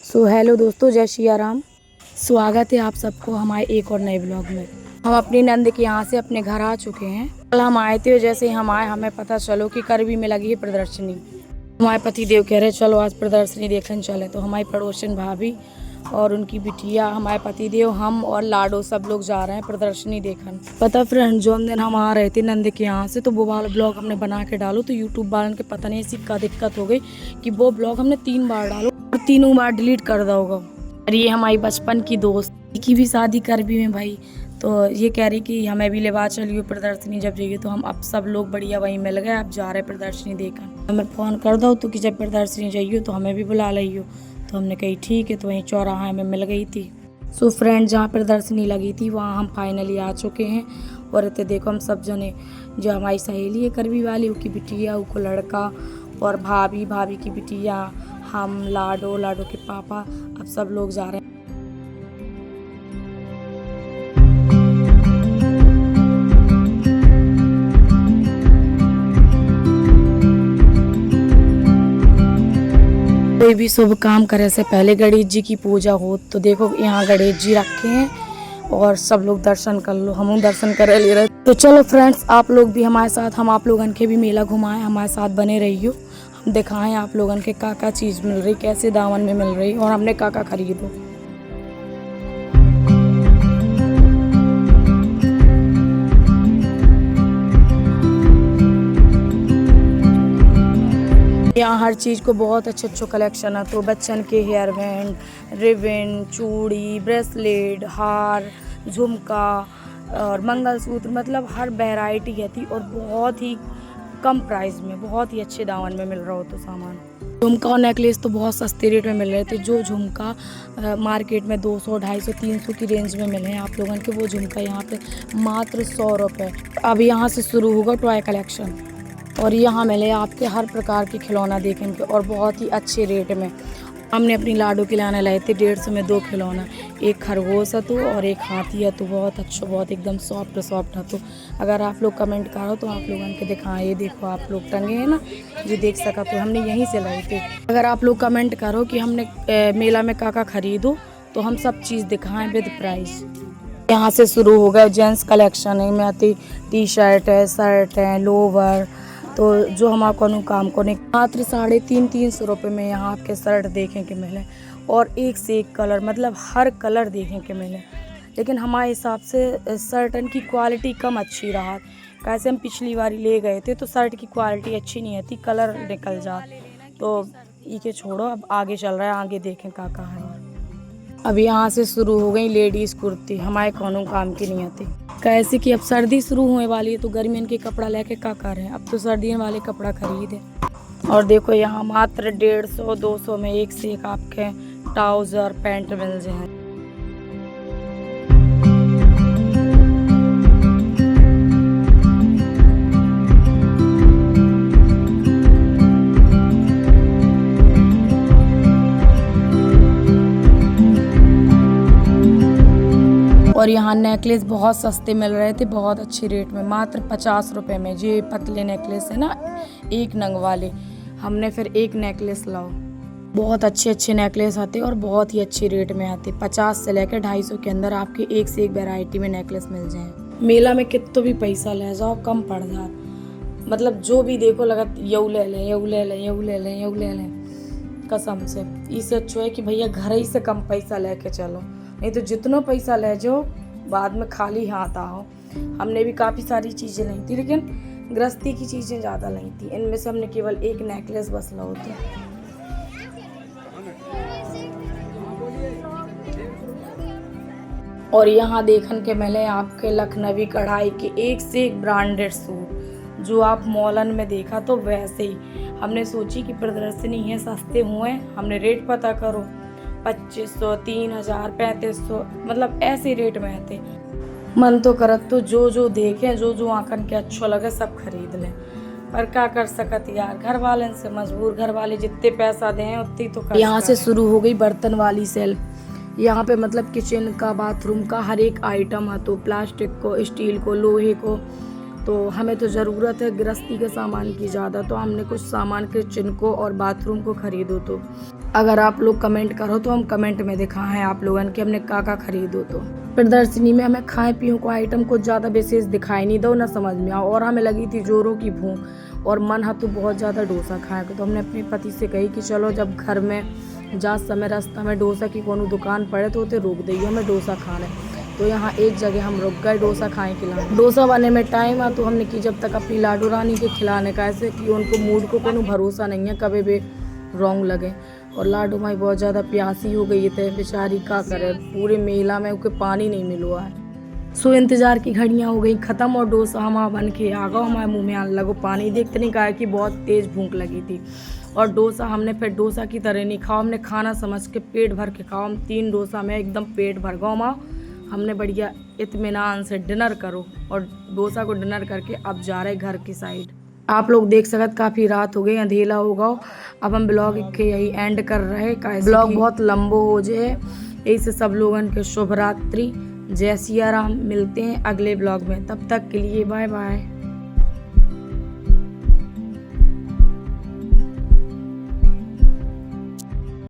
Hello दोस्तों, जय सिया राम। स्वागत है आप सबको हमारे एक और नए ब्लॉग में। हम अपनी नंद के यहाँ से अपने घर आ चुके हैं। कल हम आए थे, जैसे ही हम आए हमें पता चलो कि करवी में लगी है प्रदर्शनी। हमारे पति देव कह रहे चलो आज प्रदर्शनी देखने चले, तो हमारी पड़ोसन भाभी और उनकी बिटिया, हमारे पति देव, हम और लाडो सब लोग जा रहे हैं प्रदर्शनी देखने। पता फ्रेंड, जो दिन हम आ रहे थे नंद के यहाँ से, तो वो वाला ब्लॉग हमने बना के डालो तो यूट्यूब वालों के पता नहीं ऐसी क्या दिक्कत हो गई कि वो ब्लॉग हमने 3 बार डालो और तीनों बार डिलीट कर दो होगा। और ये हमारी बचपन की दोस्त की भी शादी कर भी में भाई, तो ये कह रही कि हमें भी लेवा चलियो प्रदर्शनी जब जाइए। तो हम अब सब लोग बढ़िया वहीं मिल गए, अब जा रहे प्रदर्शनी देखने। हमें फ़ोन कर दो तो कि जब प्रदर्शनी जाइयो तो हमें भी बुला लियो। तो हमने कही ठीक है, तो वहीं चौराहा में मिल गई थी। सो फ्रेंड, जहाँ प्रदर्शनी लगी थी वहाँ हम फाइनली आ चुके हैं। और इतने देखो हम सब जने, जो हमारी सहेली है करवी वाली, उसकी बिटिया, उसको लड़का, और भाभी की बिटिया, हम, लाडो के पापा, अब सब लोग जा रहे हैं। कोई भी शुभ काम करे से पहले गणेश जी की पूजा हो, तो देखो यहाँ गणेश जी रखे हैं और सब लोग दर्शन कर लो। हम दर्शन कर ले रहे। तो चलो फ्रेंड्स, आप लोग भी हमारे साथ, हम आप लोगन के भी मेला घुमाएं, हमारे साथ बने रहियो। हम दिखाएं आप लोगन के का चीज़ मिल रही, कैसे दामन में मिल रही और हमने का खरीदो। यहाँ हर चीज़ को बहुत अच्छे कलेक्शन है। तो बच्चन के हेयर बैंड, रिबन, चूड़ी, ब्रेसलेट, हार, झुमका और मंगलसूत्र, मतलब हर वैरायटी है थी और बहुत ही कम प्राइस में, बहुत ही अच्छे दामन में मिल रहा हो तो सामान। झुमका और नेकलेस तो बहुत सस्ते रेट में मिल रहे थे। जो झुमका मार्केट में 200, 250, 300 की रेंज में मिले हैं आप लोगों के, वो झुमका यहाँ पे मात्र 100 रुपये। अब यहाँ से शुरू होगा टॉय कलेक्शन और यहाँ मिले आपके हर प्रकार के खिलौना देखेंगे और बहुत ही अच्छे रेट में। हमने अपनी लाडो के लाने लाए थे 150 में 2 खिलौना, एक खरगोश है तो और एक हाथी है, तो बहुत अच्छा, बहुत एकदम सॉफ्ट है। तो अगर आप लोग कमेंट करो तो आप लोगों के दिखाएं। ये देखो आप लोग टंगे हैं ना, ये देख सका, तो हमने यहीं से लाए थे। अगर आप लोग कमेंट करो कि हमने मेला में का खरीदो, तो हम सब चीज़ दिखाएं विद प्राइस। यहाँ से शुरू हो गया जेंट्स कलेक्शन है, में आती टी शर्ट है, शर्ट है, लोवर, तो जो हमारे को काम को नहीं, मात्र 350 रुपये में यहाँ आपके शर्ट देखें के मिले और एक से एक कलर, मतलब हर कलर देखें के मिले। लेकिन हमारे हिसाब से शर्टन की क्वालिटी कम अच्छी रहा। कैसे हम पिछली बार ले गए थे तो शर्ट की क्वालिटी अच्छी नहीं आती, कलर निकल जाते। तो ये छोड़ो, अब आगे चल रहा है, आगे देखें का है। अब यहाँ से शुरू हो गई लेडीज़ कुर्ती, हमारे कौनों काम की नहीं आती। कैसे कि अब सर्दी शुरू होने वाली है तो गर्मियों के कपड़ा लेके का कर रहे हैं, अब तो सर्दियों वाले कपड़ा खरीदे। और देखो यहाँ मात्र 150, 200 में एक से एक आपके ट्राउज़र पैंट मिल जाए। और यहाँ नेकलेस बहुत सस्ते मिल रहे थे, बहुत अच्छे रेट में, मात्र 50 रुपये में। ये पतले नेकलेस है ना, एक नंग वाले, हमने फिर एक नेकलेस लाओ। बहुत अच्छे नेकलेस आते और बहुत ही अच्छे रेट में आते। 50 से लेकर 250 के अंदर आपके एक से एक वैरायटी में नेकलेस मिल जाए। मेला में कितना भी पैसा ले जाओ कम पड़ जाए, मतलब जो भी देखो लगा यू ले लें, यू ले लें, यू ले लें, यू ले लें, कसम से। इससे अच्छा है कि भैया घर ही से कम पैसा लेके चलो, नहीं तो जितना पैसा ले जाओ बाद में खाली हाथ आओ। हमने भी काफ़ी सारी चीज़ें ली थी, लेकिन गृहस्थी की चीज़ें ज़्यादा ली थी। इनमें से हमने केवल एक नेकलेस बस ला होती। और यहाँ देखन के मिले आपके लखनवी कढ़ाई के एक से एक ब्रांडेड सूट, जो आप मॉलन में देखा तो वैसे ही। हमने सोची कि प्रदर्शनी है, सस्ते हुए, हमने रेट पता करो, 2500, 3000, 3500, मतलब ऐसे रेट में आते। मन तो करत तो जो देखें, जो आंकन के अच्छा लगे सब खरीद लें, पर क्या कर सकत यार, घर वाले से मजबूर, घर वाले जितने पैसा दें उतनी तो कर। यहाँ से शुरू हो गई बर्तन वाली सेल। यहाँ पे मतलब किचन का, बाथरूम का हर एक आइटम है, तो प्लास्टिक को, स्टील को, लोहे को। तो हमें तो ज़रूरत है गृहस्थी के सामान की ज़्यादा, तो हमने कुछ सामान किचन को और बाथरूम को खरीदो। तो अगर आप लोग कमेंट करो तो हम कमेंट में दिखाएं आप लोगन के हमने का खरीदो। तो प्रदर्शनी में हमें खाए पियो को आइटम कुछ ज़्यादा विशेष दिखाई नहीं दो, ना समझ में आओ, और हमें लगी थी जोरों की भूख और मन हा तो बहुत ज़्यादा डोसा खाए को। तो हमने अपने पति से कही कि चलो जब घर में जा समय रास्ता में डोसा की कोनो दुकान पड़े तो उसे रोक देगी, हमें डोसा खाना है। तो यहाँ एक जगह हम रुक गए डोसा खाए खिलाने। डोसा बने में टाइम आ तो हमने की जब तक अपनी लाडू रानी के खिलाने का, ऐसे कि उनको मूड को कोनो भरोसा नहीं है कभी भी रॉन्ग लगे। और लाडू माई बहुत ज़्यादा प्यासी हो गई थे बेचारी, का करे पूरे मेला में उनके पानी नहीं मिलो है। सो इंतजार की घड़ियाँ हो गई ख़त्म और डोसा हमारा बन के आ गया, हमारे मुँह में आने लगो पानी। देखते नहीं कहा कि बहुत तेज़ भूख लगी थी। और डोसा हमने फिर डोसा की तरह नहीं खाओ, हमने खाना समझ के पेट भर के खाओ। हम 3 डोसा में एकदम पेट भर गया माँ। हमने बढ़िया इत्मीनान से डिनर करो और डोसा को डिनर करके अब जा रहे घर की साइड। आप लोग देख सकत काफ़ी रात हो गई, अंधेला हो गया। अब हम ब्लॉग के यही एंड कर रहे, ब्लॉग बहुत लंबो हो जाए, यही से सब लोगन के शुभ रात्रि, जय सिया राम। मिलते हैं अगले ब्लॉग में, तब तक के लिए बाय बाय।